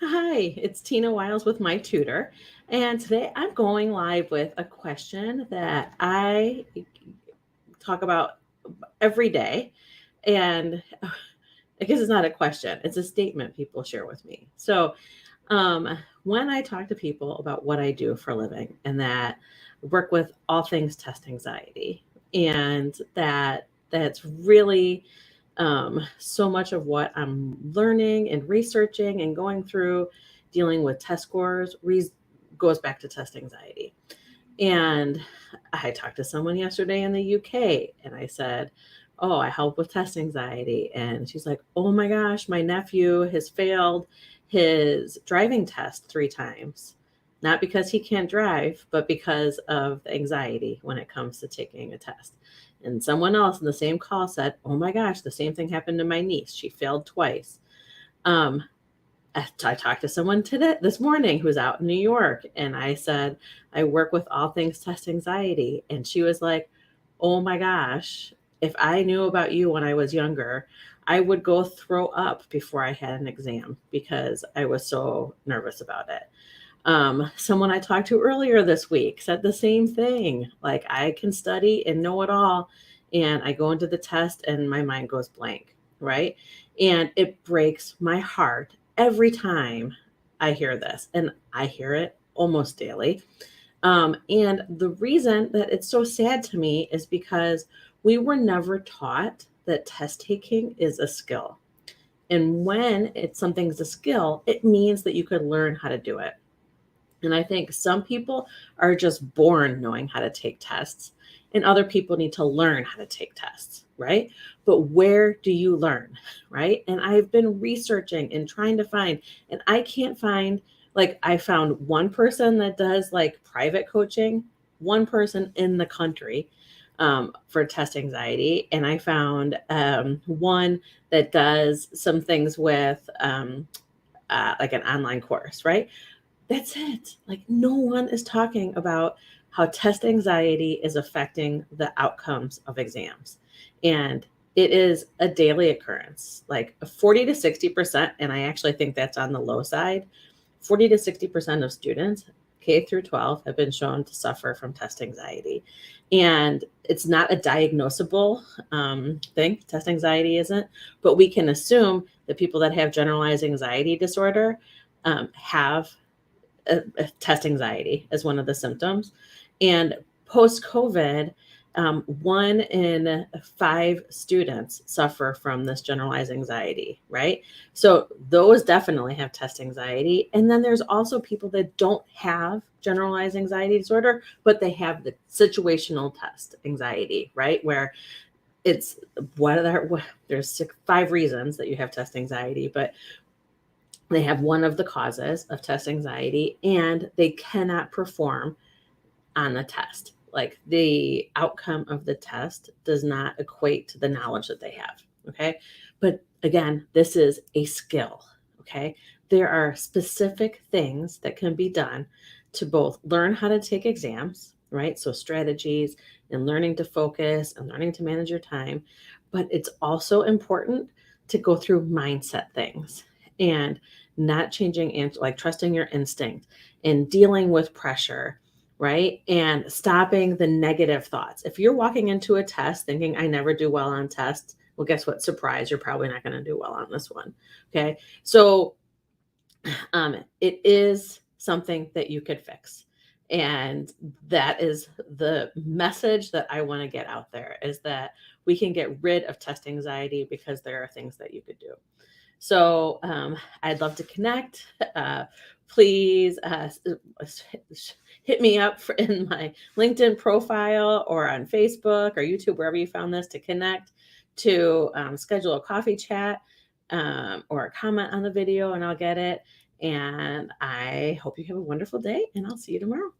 Hi, it's Tina Wiles with My Tutor. And today I'm going live with a question that I talk about every day. And I guess it's not a question, it's a statement people share with me. When I talk to people about what I do for a living and that I work with all things test anxiety, and that's really so much of what I'm learning and researching and going through dealing with test scores goes back to test anxiety. And I talked to someone yesterday in the UK and I said, "Oh, I help with test anxiety." And she's like, "Oh my gosh, my nephew has failed his driving test 3 times. Not because he can't drive, but because of the anxiety when it comes to taking a test." And someone else in the same call said, "Oh my gosh, the same thing happened to my niece. She failed twice." Um, I talked to someone today this morning who's out in New York, and I said, "I work with all things test anxiety." And she was like, "Oh my gosh, if I knew about you when I was younger, I would go throw up before I had an exam because I was so nervous about it." Someone I talked to earlier this week said the same thing. Like, I can study and know it all, and I go into the test and my mind goes blank, right? And it breaks my heart every time I hear this, and I hear it almost daily. And the reason that it's so sad to me is because we were never taught that test taking is a skill. And when it's something's a skill, it means that you could learn how to do it. And I think some people are just born knowing how to take tests, and other people need to learn how to take tests, right? But where do you learn, right? And I've been researching and trying to find, and I can't find, like, I found one person that does like private coaching, one person in the country for test anxiety. And I found one that does some things with like an online course, right? That's it. Like, no one is talking about how test anxiety is affecting the outcomes of exams. And it is a daily occurrence, like 40 to 60%. And I actually think that's on the low side. 40 to 60% of students, K through 12, have been shown to suffer from test anxiety. And it's not a diagnosable thing, test anxiety isn't, but we can assume that people that have generalized anxiety disorder have test anxiety as one of the symptoms. And post COVID, 1 in 5 students suffer from this generalized anxiety, right? So those definitely have test anxiety. And then there's also people that don't have generalized anxiety disorder, but they have the situational test anxiety, right? Where it's there's 5 reasons that you have test anxiety, but they have one of the causes of test anxiety and they cannot perform on the test. Like, the outcome of the test does not equate to the knowledge that they have. Okay. But again, this is a skill. Okay. There are specific things that can be done to both learn how to take exams, right? So, strategies and learning to focus and learning to manage your time. But it's also important to go through mindset things and not changing, and like trusting your instinct and dealing with pressure, right? And stopping the negative thoughts. If you're walking into a test thinking, "I never do well on tests," well, guess what? Surprise, you're probably not going to do well on this one. Okay. So it is something that you could fix. And that is the message that I want to get out there, is that we can get rid of test anxiety because there are things that you could do. So I'd love to connect. Please hit me up in my LinkedIn profile or on Facebook or YouTube, wherever you found this, to connect, to schedule a coffee chat or a comment on the video, and I'll get it. And I hope you have a wonderful day, and I'll see you tomorrow.